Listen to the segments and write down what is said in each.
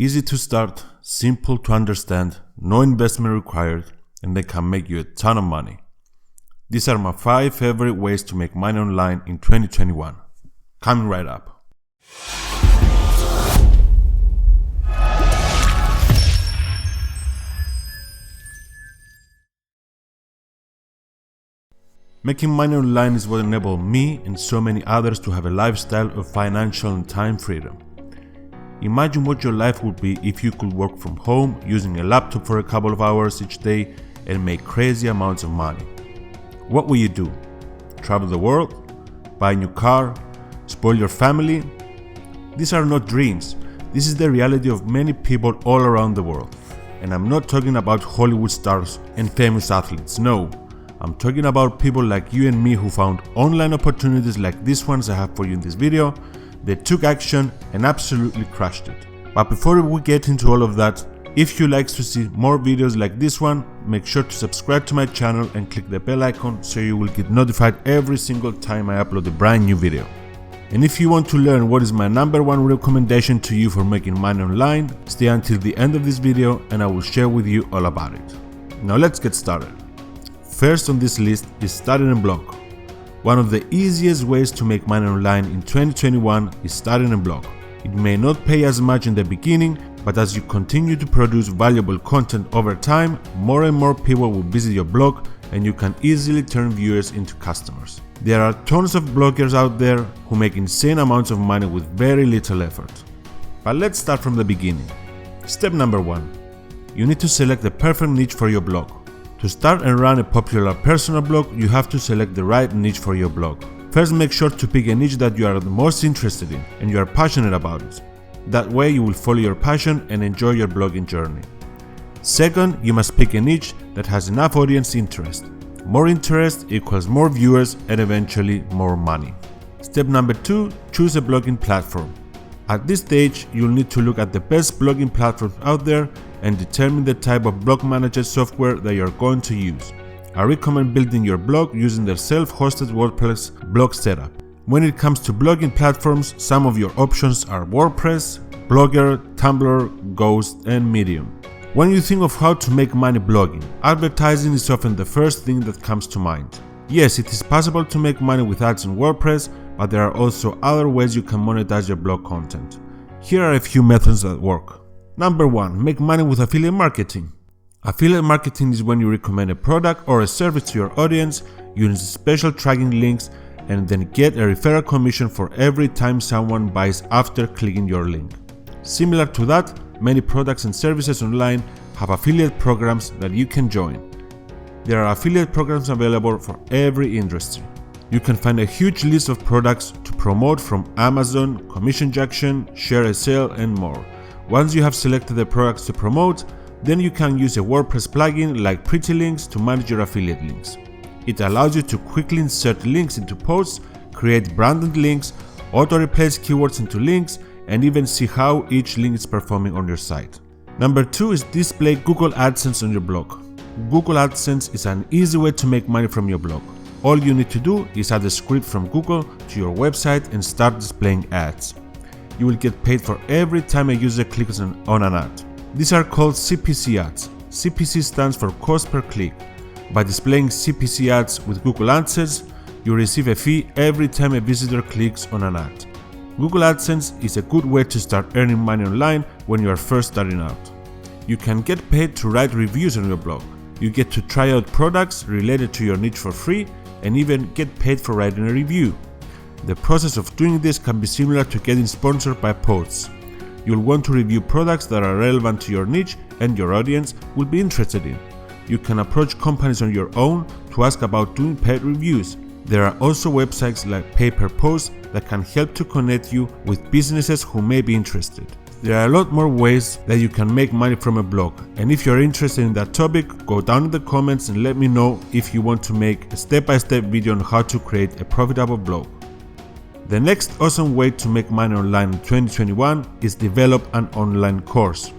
Easy to start, simple to understand, no investment required, and they can make you a ton of money. These are my 5 favorite ways to make money online in 2021. Coming right up. Making money online is what enabled me and so many others to have a lifestyle of financial and time freedom. Imagine what your life would be if you could work from home using a laptop for a couple of hours each day and make crazy amounts of money. What will you do? Travel the world? Buy a new car? Spoil your family? These are not dreams. This is the reality of many people all around the world. And I'm not talking about Hollywood stars and famous athletes, no. I'm talking about people like you and me who found online opportunities like these ones I have for you in this video. They took action and absolutely crushed it. But before we get into all of that, if you like to see more videos like this one, make sure to subscribe to my channel and click the bell icon so you will get notified every single time I upload a brand new video. And if you want to learn what is my #1 recommendation to you for making money online, stay until the end of this video and I will share with you all about it. Now let's get started. First on this list is starting a blog. One of the easiest ways to make money online in 2021 is starting a blog. It may not pay as much in the beginning, but as you continue to produce valuable content over time, more and more people will visit your blog and you can easily turn viewers into customers. There are tons of bloggers out there who make insane amounts of money with very little effort. But let's start from the beginning. Step number 1. You need to select the perfect niche for your blog. To start and run a popular personal blog, you have to select the right niche for your blog. First, make sure to pick a niche that you are the most interested in and you are passionate about it. That way you will follow your passion and enjoy your blogging journey. Second, you must pick a niche that has enough audience interest. More interest equals more viewers and eventually more money. Step number 2, choose a blogging platform. At this stage, you'll need to look at the best blogging platforms out there and determine the type of blog manager software that you're going to use. I recommend building your blog using the self-hosted WordPress blog setup. When it comes to blogging platforms, some of your options are WordPress, Blogger, Tumblr, Ghost, and Medium. When you think of how to make money blogging, advertising is often the first thing that comes to mind. Yes, it is possible to make money with ads in WordPress, but there are also other ways you can monetize your blog content. Here are a few methods that work. Number 1. Make money with affiliate marketing. Affiliate marketing is when you recommend a product or a service to your audience, use special tracking links, and then get a referral commission for every time someone buys after clicking your link. Similar to that, many products and services online have affiliate programs that you can join. There are affiliate programs available for every industry. You can find a huge list of products to promote from Amazon, Commission Junction, Share a Sale, and more. Once you have selected the products to promote, then you can use a WordPress plugin like Pretty Links to manage your affiliate links. It allows you to quickly insert links into posts, create branded links, auto-replace keywords into links, and even see how each link is performing on your site. Number 2 is display Google Adsense on your blog. Google Adsense is an easy way to make money from your blog. All you need to do is add a script from Google to your website and start displaying ads. You will get paid for every time a user clicks on an ad. These are called CPC ads. CPC stands for cost per click. By displaying CPC ads with Google AdSense, you receive a fee every time a visitor clicks on an ad. Google AdSense is a good way to start earning money online when you are first starting out. You can get paid to write reviews on your blog. You get to try out products related to your niche for free and even get paid for writing a review. The process of doing this can be similar to getting sponsored by posts. You'll want to review products that are relevant to your niche and your audience will be interested in. You can approach companies on your own to ask about doing paid reviews. There are also websites like pay-per-post that can help to connect you with businesses who may be interested. There are a lot more ways that you can make money from a blog, and if you're interested in that topic, go down in the comments and let me know if you want to make a step-by-step video on how to create a profitable blog. The next awesome way to make money online in 2021 is develop an online course.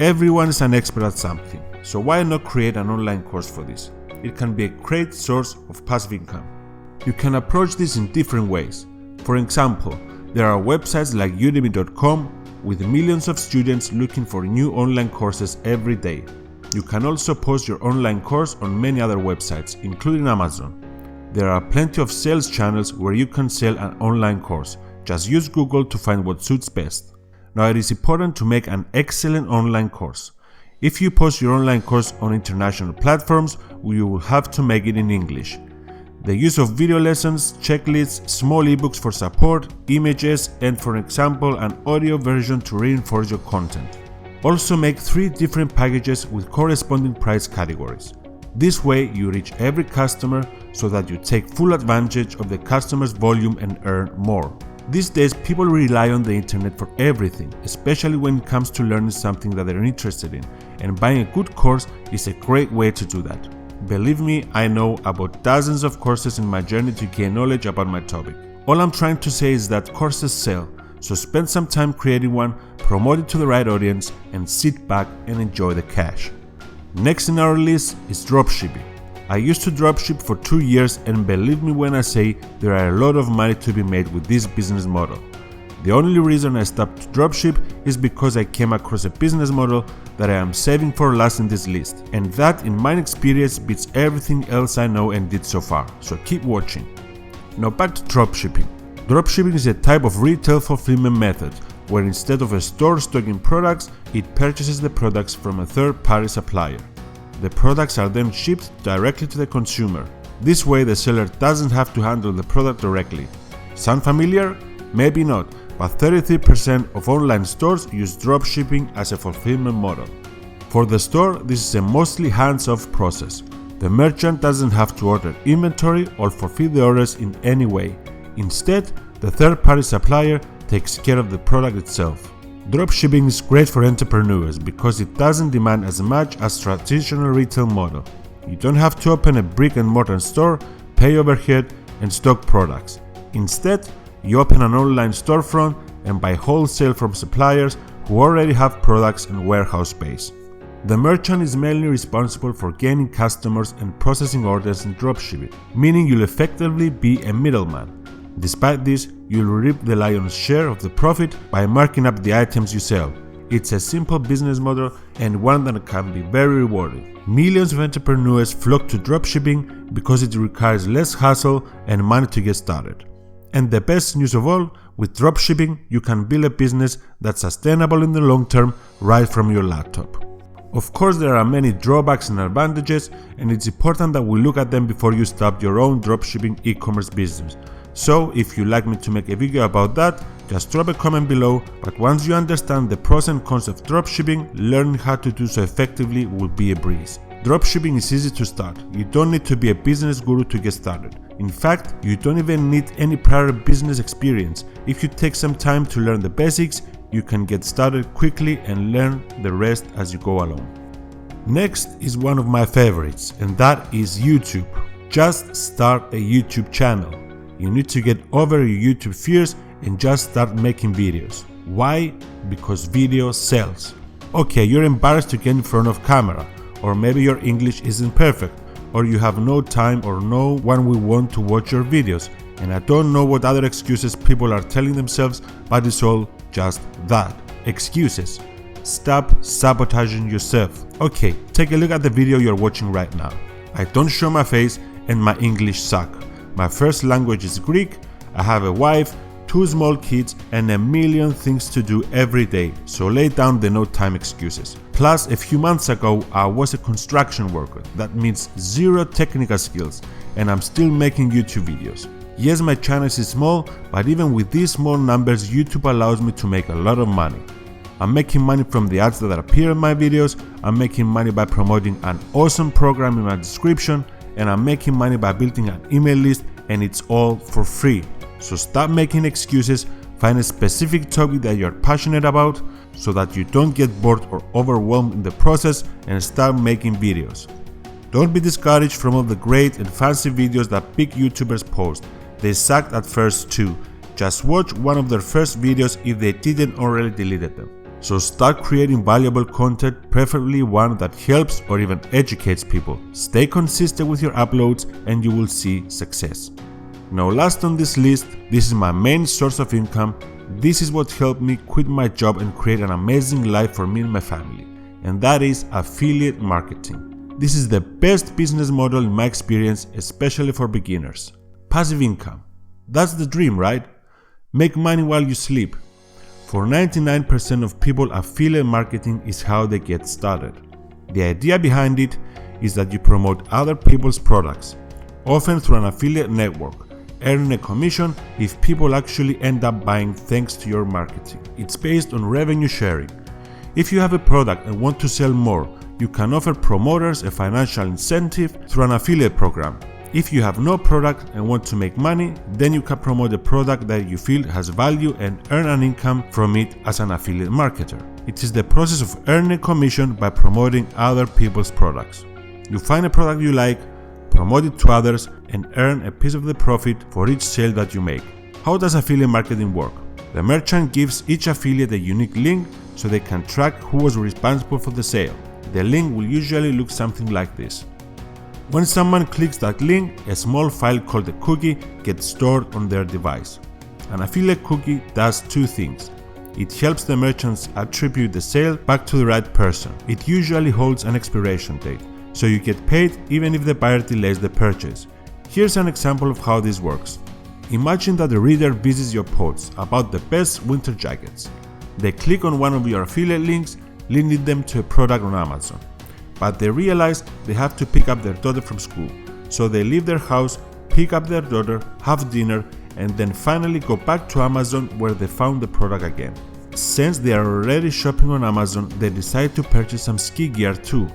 Everyone is an expert at something, so why not create an online course for this? It can be a great source of passive income. You can approach this in different ways. For example, there are websites like udemy.com with millions of students looking for new online courses every day. You can also post your online course on many other websites, including Amazon. There are plenty of sales channels where you can sell an online course. Just use Google to find what suits best. Now, it is important to make an excellent online course. If you post your online course on international platforms, you will have to make it in English. The use of video lessons, checklists, small ebooks for support, images, and for example, an audio version to reinforce your content. Also make 3 different packages with corresponding price categories. This way you reach every customer so that you take full advantage of the customer's volume and earn more. These days people rely on the internet for everything, especially when it comes to learning something that they're interested in, and buying a good course is a great way to do that. Believe me, I know about dozens of courses in my journey to gain knowledge about my topic. All I'm trying to say is that courses sell, so spend some time creating one, promote it to the right audience, and sit back and enjoy the cash. Next in our list is dropshipping. I used to dropship for 2 years, and believe me when I say there are a lot of money to be made with this business model. The only reason I stopped to dropship is because I came across a business model that I am saving for last in this list, and that in my experience beats everything else I know and did so far, so keep watching. Now back to dropshipping. Dropshipping is a type of retail fulfillment method where instead of a store stocking products, it purchases the products from a third-party supplier. The products are then shipped directly to the consumer. This way the seller doesn't have to handle the product directly. Sound familiar? Maybe not, but 33% of online stores use dropshipping as a fulfillment model. For the store, this is a mostly hands-off process. The merchant doesn't have to order inventory or fulfill the orders in any way. Instead, the third-party supplier takes care of the product itself. Dropshipping is great for entrepreneurs because it doesn't demand as much as traditional retail model. You don't have to open a brick-and-mortar store, pay overhead, and stock products. Instead, you open an online storefront and buy wholesale from suppliers who already have products and warehouse space. The merchant is mainly responsible for gaining customers and processing orders in dropshipping, meaning you'll effectively be a middleman. Despite this, you'll reap the lion's share of the profit by marking up the items you sell. It's a simple business model and one that can be very rewarding. Millions of entrepreneurs flock to dropshipping because it requires less hassle and money to get started. And the best news of all, with dropshipping, you can build a business that's sustainable in the long term right from your laptop. Of course, there are many drawbacks and advantages, and it's important that we look at them before you start your own dropshipping e-commerce business. So, if you'd like me to make a video about that, just drop a comment below, but once you understand the pros and cons of dropshipping, learning how to do so effectively will be a breeze. Dropshipping is easy to start. You don't need to be a business guru to get started. In fact, you don't even need any prior business experience. If you take some time to learn the basics, you can get started quickly and learn the rest as you go along. Next is one of my favorites, and that is YouTube. Just start a YouTube channel. You need to get over your YouTube fears and just start making videos. Why? Because video sells. Okay, you're embarrassed to get in front of camera, or maybe your English isn't perfect, or you have no time or no one will want to watch your videos, and I don't know what other excuses people are telling themselves, but it's all just that. Excuses. Stop sabotaging yourself. Okay, take a look at the video you're watching right now. I don't show my face and my English suck. My first language is Greek, I have a wife, 2 small kids, and a million things to do every day, so lay down the no time excuses. Plus, a few months ago, I was a construction worker. That means 0 technical skills, and I'm still making YouTube videos. Yes, my channel is small, but even with these small numbers, YouTube allows me to make a lot of money. I'm making money from the ads that appear in my videos, I'm making money by promoting an awesome program in my description, and I'm making money by building an email list, and it's all for free. So stop making excuses, find a specific topic that you're passionate about so that you don't get bored or overwhelmed in the process, and start making videos. Don't be discouraged from all the great and fancy videos that big YouTubers post. They sucked at first too. Just watch one of their first videos if they didn't already deleted them. So start creating valuable content, preferably one that helps or even educates people. Stay consistent with your uploads and you will see success. Now last on this list, this is my main source of income, This is what helped me quit my job and create an amazing life for me and my family, and that is affiliate marketing. This is the best business model in my experience, especially for beginners. Passive income. That's the dream, right? Make money while you sleep. For 99% of people, affiliate marketing is how they get started. The idea behind it is that you promote other people's products, often through an affiliate network, earning a commission if people actually end up buying thanks to your marketing. It's based on revenue sharing. If you have a product and want to sell more, you can offer promoters a financial incentive through an affiliate program. If you have no product and want to make money, then you can promote a product that you feel has value and earn an income from it as an affiliate marketer. It is the process of earning a commission by promoting other people's products. You find a product you like, promote it to others, and earn a piece of the profit for each sale that you make. How does affiliate marketing work? The merchant gives each affiliate a unique link so they can track who was responsible for the sale. The link will usually look something like this. When someone clicks that link, a small file called a cookie gets stored on their device. An affiliate cookie does two things. It helps the merchants attribute the sale back to the right person. It usually holds an expiration date, so you get paid even if the buyer delays the purchase. Here's an example of how this works. Imagine that the reader visits your posts about the best winter jackets. They click on one of your affiliate links, linking them to a product on Amazon. But they realize they have to pick up their daughter from school, so they leave their house, pick up their daughter, have dinner, and then finally go back to Amazon where they found the product again. Since they are already shopping on Amazon, they decide to purchase some ski gear too.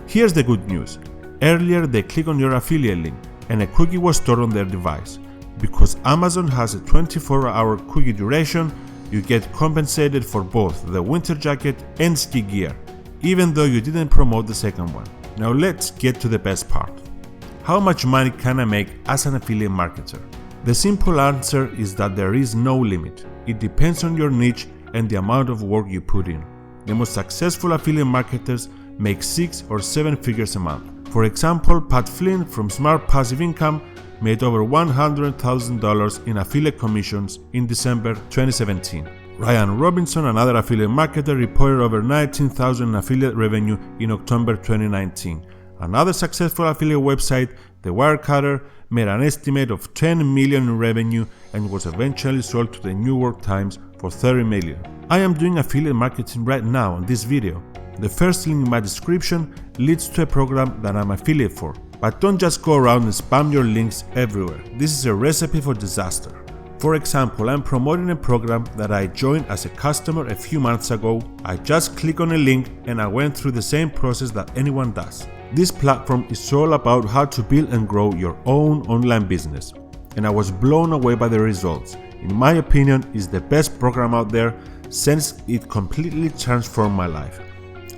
Here's the good news. Earlier they click on your affiliate link and a cookie was stored on their device. Because Amazon has a 24-hour cookie duration, you get compensated for both the winter jacket and ski gear, even though you didn't promote the second one. Now let's get to the best part. How much money can I make as an affiliate marketer? The simple answer is that there is no limit. It depends on your niche and the amount of work you put in. The most successful affiliate marketers make 6 or 7 figures a month. For example, Pat Flynn from Smart Passive Income made over $100,000 in affiliate commissions in December 2017. Ryan Robinson, another affiliate marketer, reported over $19,000 in affiliate revenue in October 2019. Another successful affiliate website, The Wirecutter, made an estimate of $10 million in revenue and was eventually sold to the New York Times for $30 million. I am doing affiliate marketing right now in this video. The first link in my description leads to a program that I'm affiliate for. But don't just go around and spam your links everywhere. This is a recipe for disaster. For example, I'm promoting a program that I joined as a customer a few months ago. I just click on a link and I went through the same process that anyone does. This platform is all about how to build and grow your own online business. And I was blown away by the results. In my opinion, it's the best program out there since it completely transformed my life.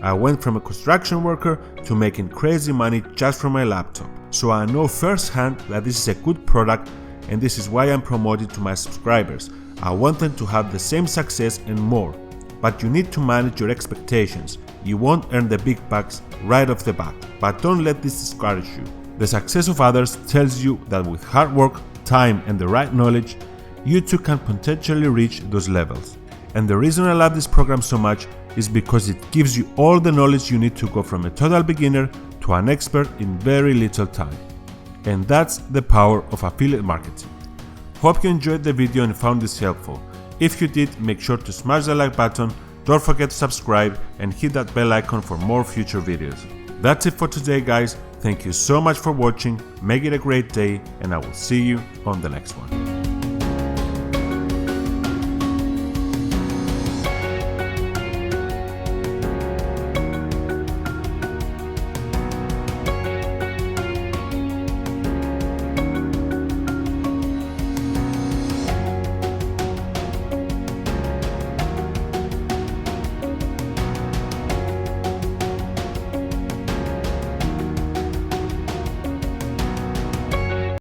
I went from a construction worker to making crazy money just from my laptop. So I know firsthand that this is a good product, and this is why I'm promoting to my subscribers. I want them to have the same success and more. But you need to manage your expectations. You won't earn the big bucks right off the bat. But don't let this discourage you. The success of others tells you that with hard work, time, and the right knowledge, you too can potentially reach those levels. And the reason I love this program so much is because it gives you all the knowledge you need to go from a total beginner to an expert in very little time. And that's the power of affiliate marketing. Hope you enjoyed the video and found this helpful. If you did, make sure to smash the like button, don't forget to subscribe and hit that bell icon for more future videos. That's it for today, guys. Thank you so much for watching, make it a great day, and I will see you on the next one.